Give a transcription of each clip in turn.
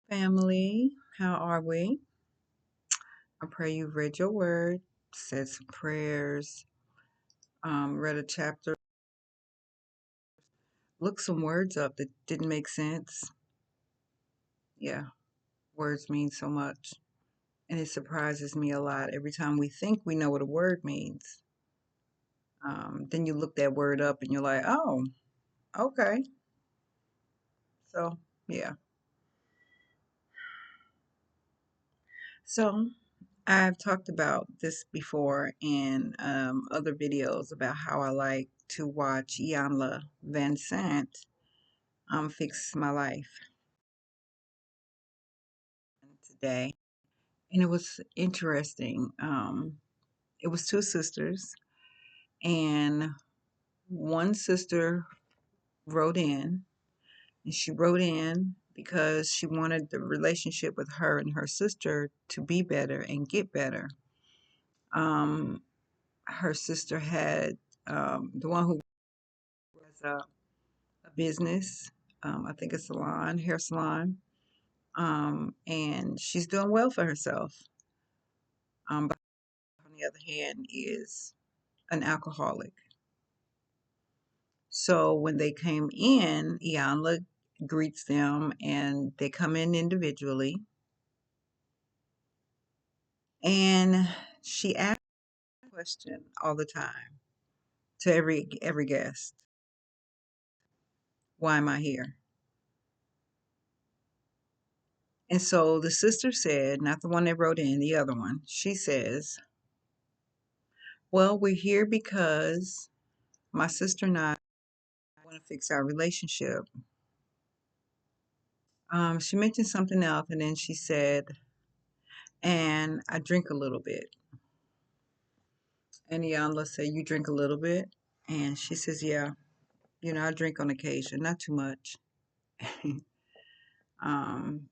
Family, how are we? I pray you've read your word, said some prayers, read a chapter, looked some words up that didn't make sense. Yeah, words mean so much. And it surprises me a lot every time we think we know what a word means. Then you look that word up and you're like, oh, okay. So, yeah. So, I've talked about this before in other videos about how I like to watch Ianla Van Sant fix my life today. And it was interesting. It was two sisters, and one sister wrote in, and she wrote in because she wanted the relationship with her and her sister to be better and get better. Um, Her sister had the one who has a business, I think a salon, hair salon, and she's doing well for herself. But on the other hand, is an alcoholic. So when they came in, Iyanla greets them and they come in individually. And she asks a question all the time to every guest. Why am I here? And so the sister said, not the one that wrote in, the other one, she says, well, we're here because my sister and I want to fix our relationship. She mentioned something else and then she said, and I drink a little bit. And Iyanla said, you drink a little bit? And she says, yeah, I drink on occasion, not too much. um,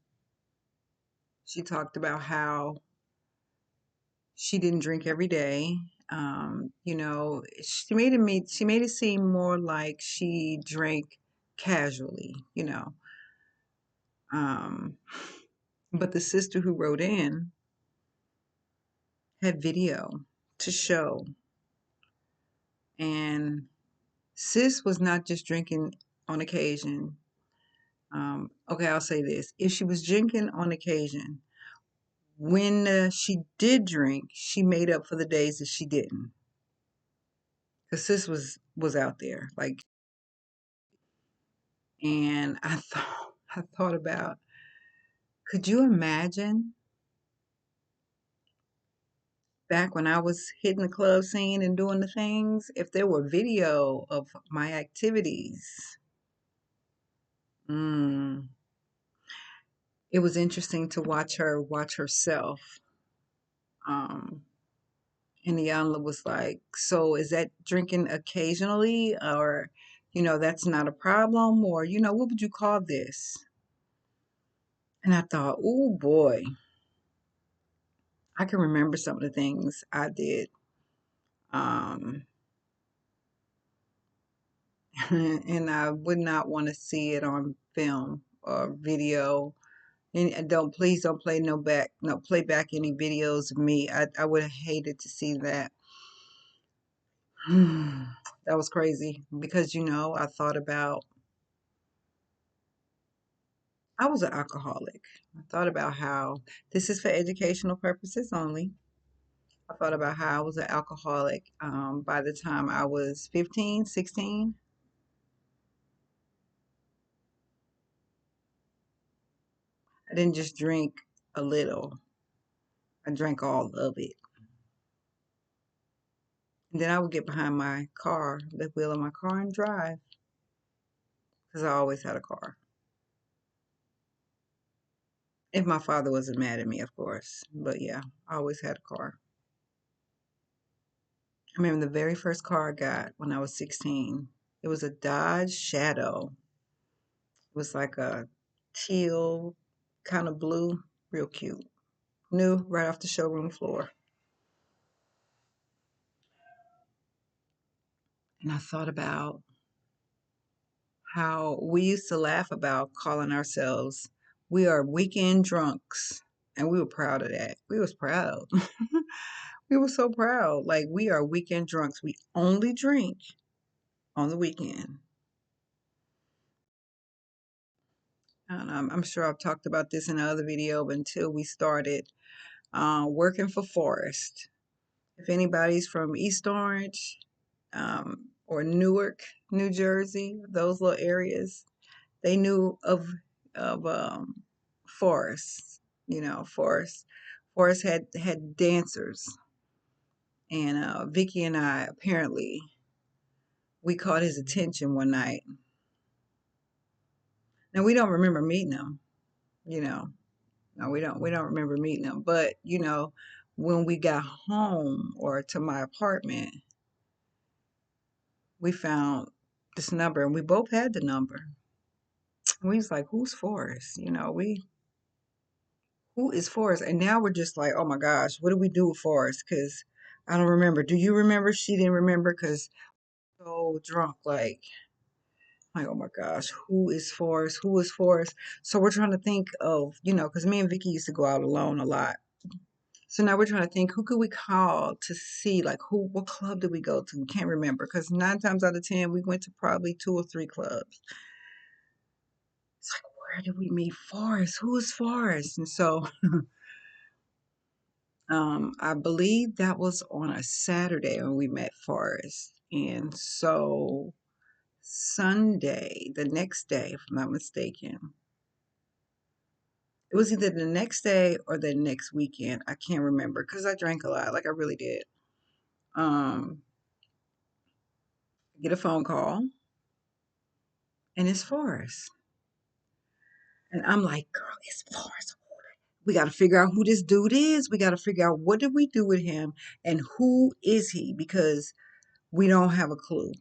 she talked about how she didn't drink every day. She made it seem more like she drank casually. Um, but the sister who wrote in had video to show. And sis was not just drinking on occasion. Okay, I'll say this. If she was drinking on occasion, when she did drink, she made up for the days that she didn't. Because sis was out there. And I thought about, could you imagine back when I was hitting the club scene and doing the things, if there were video of my activities? Mm, it was interesting to watch her watch herself. Um, and Iyanla was like, so is that drinking occasionally, or, that's not a problem, or, what would you call this? And I thought, oh boy, I can remember some of the things I did. Um, and I would not want to see it on film or video. And please don't play no play back any videos of me. I would have hated to see that. That was crazy because I thought about I was an alcoholic. I thought about how this is for educational purposes only. I thought about how I was an alcoholic by the time I was 15, 16. I didn't just drink a little, I drank all of it. And then I would get behind my car, the wheel of my car, and drive because I always had a car. If my father wasn't mad at me, of course. But yeah, I always had a car. I remember the very first car I got when I was 16. It was a Dodge Shadow. It was like a teal, kind of blue, real cute. New, right off the showroom floor. And I thought about how we used to laugh about calling ourselves We are weekend drunks. And we were proud of that. We was proud. We were so proud. Like, we are weekend drunks. We only drink on the weekend. And I'm sure I've talked about this in another video, but until we started working for Forrest. If anybody's from East Orange or Newark, New Jersey, those little areas, they knew of Forrest. You know, Forrest had dancers, and Vicky and I apparently we caught his attention one night. Now we don't remember meeting him. You know, no, we don't remember meeting him. But when we got home or to my apartment, we found this number, and we both had the number. We was like, "Who's Forrest?" Who is Forrest? And now we're just like, "Oh my gosh, what do we do with Forrest?" Because I don't remember. Do you remember? She didn't remember because so drunk, like, oh my gosh, who is Forrest? Who is Forrest? So we're trying to think of, because me and Vicky used to go out alone a lot. So now we're trying to think, who could we call to see, like, what club did we go to? We can't remember because 9 times out of 10, we went to probably 2 or 3 clubs. It's like, where did we meet Forrest? Who is Forrest? And so I believe that was on a Saturday when we met Forrest. And so Sunday, the next day, if I'm not mistaken, it was either the next day or the next weekend. I can't remember because I drank a lot, like I really did. Um, get a phone call, and it's Forrest. And I'm like, girl, it's Forrest. We got to figure out who this dude is. We got to figure out what did we do with him and who is he because we don't have a clue.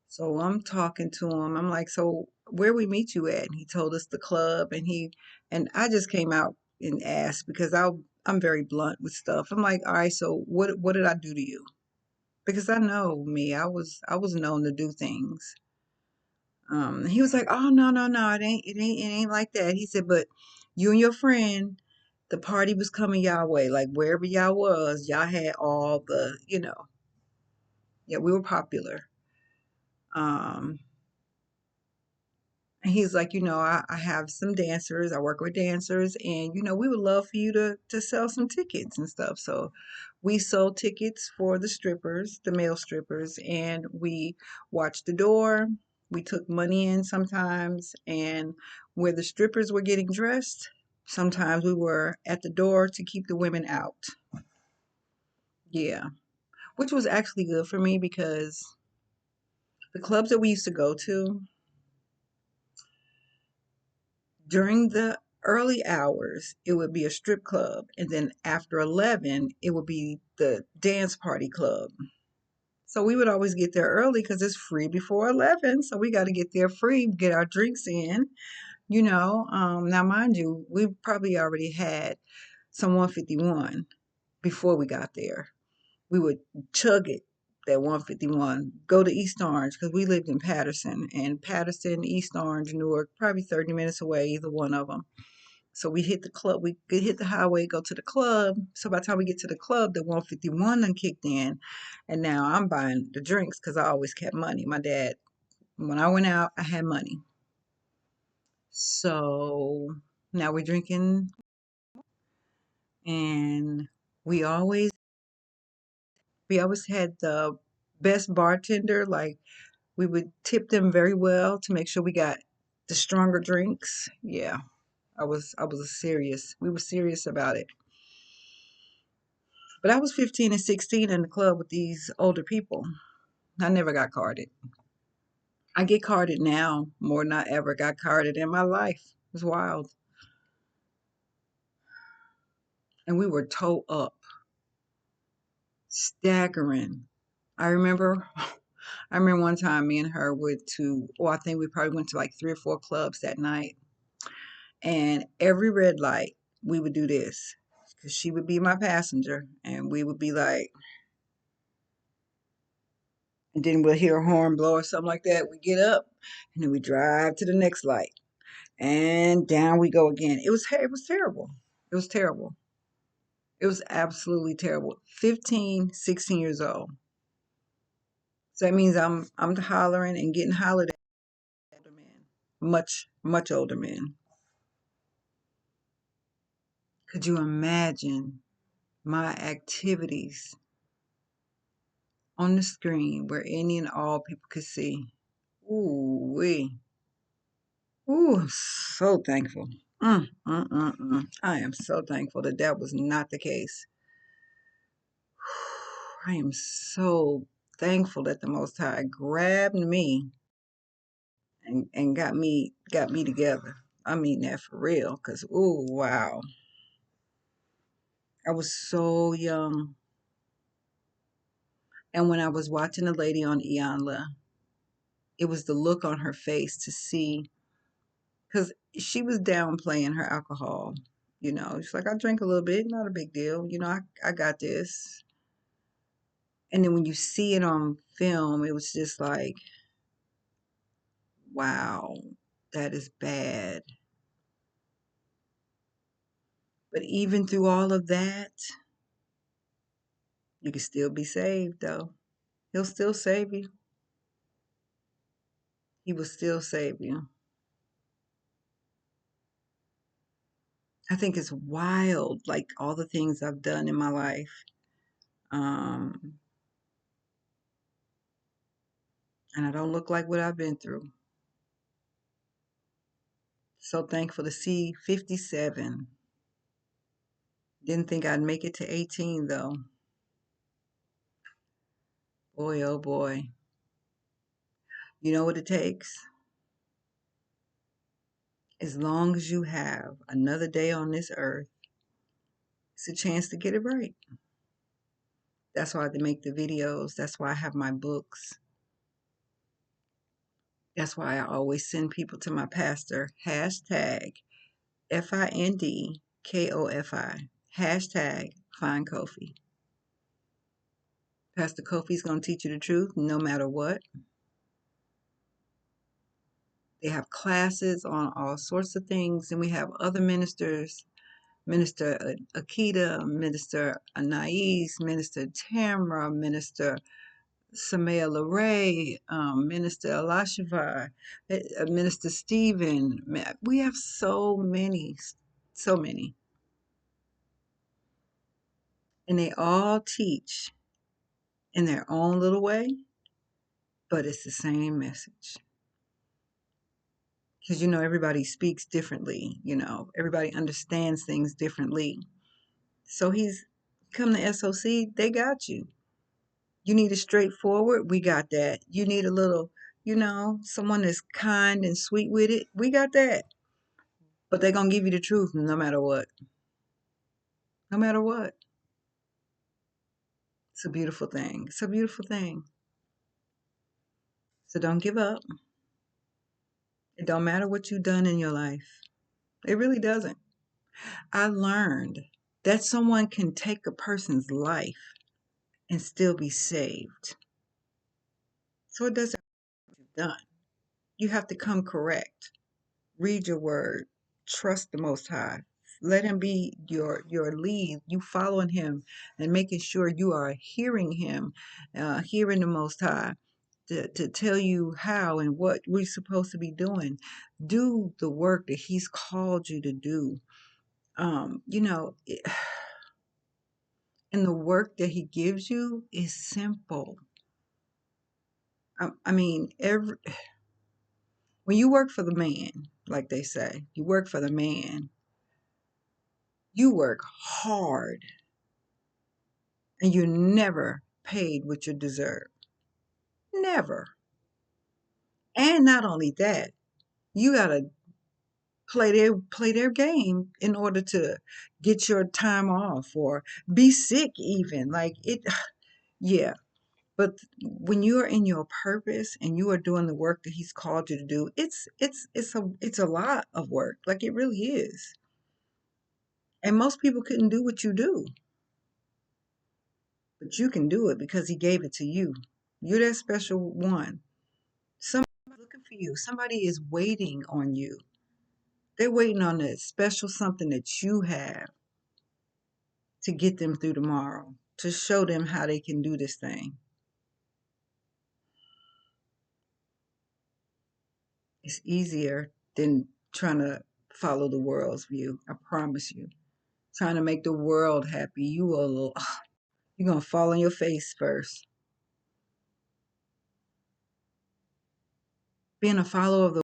So I'm talking to him. I'm like, so where we meet you at? And he told us the club, and I just came out and asked because I'm very blunt with stuff. I'm like, all right, so what did I do to you? Because I know me, I was known to do things. He was like, oh no no no, it ain't like that. He said, but you and your friend, the party was coming y'all way, like wherever y'all was, y'all had all yeah, we were popular. Um, And he's like, I have some dancers. I work with dancers, and we would love for you to sell some tickets and stuff. So we sold tickets for the strippers, the male strippers, and we watched the door. We took money in sometimes, and where the strippers were getting dressed, sometimes we were at the door to keep the women out. Yeah, which was actually good for me because the clubs that we used to go to, during the early hours, it would be a strip club, and then after 11, it would be the dance party club. So we would always get there early because it's free before 11. So we got to get there free, get our drinks in. Now mind you, we probably already had some 151 before we got there. We would chug it, that 151, go to East Orange because we lived in Patterson, and Patterson, East Orange, Newark, probably 30 minutes away, either one of them. So we hit the club, we could hit the highway, go to the club. So by the time we get to the club, the 151 done kicked in. And now I'm buying the drinks because I always kept money. My dad, when I went out, I had money. So now we're drinking, and we always we always had the best bartender. Like, we would tip them very well to make sure we got the stronger drinks. Yeah, I was serious. We were serious about it. But I was 15 and 16 in the club with these older people. I never got carded. I get carded now more than I ever got carded in my life. It was wild. And we were toe up, staggering. I remember I remember one time me and her went to, I think we probably went to like 3 or 4 clubs that night. And every red light, we would do this. Because she would be my passenger, and we would be like, and then we'll hear a horn blow or something like that. We get up, and then we drive to the next light. And down we go again. It was terrible. It was terrible. It was absolutely terrible. 15, 16 years old. So that means I'm hollering and getting hollered at older men. Much, much older men. Could you imagine my activities on the screen where any and all people could see? Ooh, wee. Ooh, I'm so thankful. I am so thankful that that was not the case. I am so thankful that the Most High grabbed me and got me together. I mean that for real, cause ooh wow, I was so young, and when I was watching a lady on Iyanla, it was the look on her face to see, cause she was downplaying her alcohol. She's like, I drink a little bit, not a big deal. I got this. And then when you see it on film, it was just like, wow, that is bad. But even through all of that, you can still be saved, though. He'll still save you. He will still save you. I think it's wild, like all the things I've done in my life. Um, and I don't look like what I've been through. So thankful to see 57. Didn't think I'd make it to 18, though. Boy, oh boy. You know what it takes? As long as you have another day on this earth, it's a chance to get it right. That's why I make the videos. That's why I have my books. That's why I always send people to my pastor. Hashtag FINDKOFI. Hashtag find Kofi. Pastor Kofi's going to teach you the truth no matter what. They have classes on all sorts of things. And we have other ministers, Minister Akita, Minister Anais, Minister Tamra, Minister Samaya Leray, Minister Elashivai, Minister Stephen. We have so many, so many. And they all teach in their own little way, but it's the same message. Because everybody speaks differently, everybody understands things differently. So he's come to SOC, they got you. You need a straightforward, we got that. You need a little, someone that's kind and sweet with it, we got that. But they're going to give you the truth no matter what. No matter what. It's a beautiful thing. It's a beautiful thing. So don't give up. It don't matter what you've done in your life. It really doesn't. I learned that someone can take a person's life and still be saved. So it doesn't matter what you've done. You have to come correct. Read your word. Trust the Most High. Let him be your lead. You following him and making sure you are hearing him, hearing the Most High to tell you how and what we're supposed to be doing. Do the work that he's called you to do. And the work that he gives you is simple. I mean, when you work for the man, like they say, you work for the man, you work hard and you're never paid what you deserve. Never. And not only that, you gotta play their game in order to get your time off or be sick even. Like it yeah. But when you are in your purpose and you are doing the work that he's called you to do, it's a lot of work. Like it really is. And most people couldn't do what you do, but you can do it because he gave it to you. You're that special one. Somebody's looking for you. Somebody is waiting on you. They're waiting on that special something that you have to get them through tomorrow, to show them how they can do this thing. It's easier than trying to follow the world's view. I promise you. Trying to make the world happy, you're gonna fall on your face first. Being a follower of the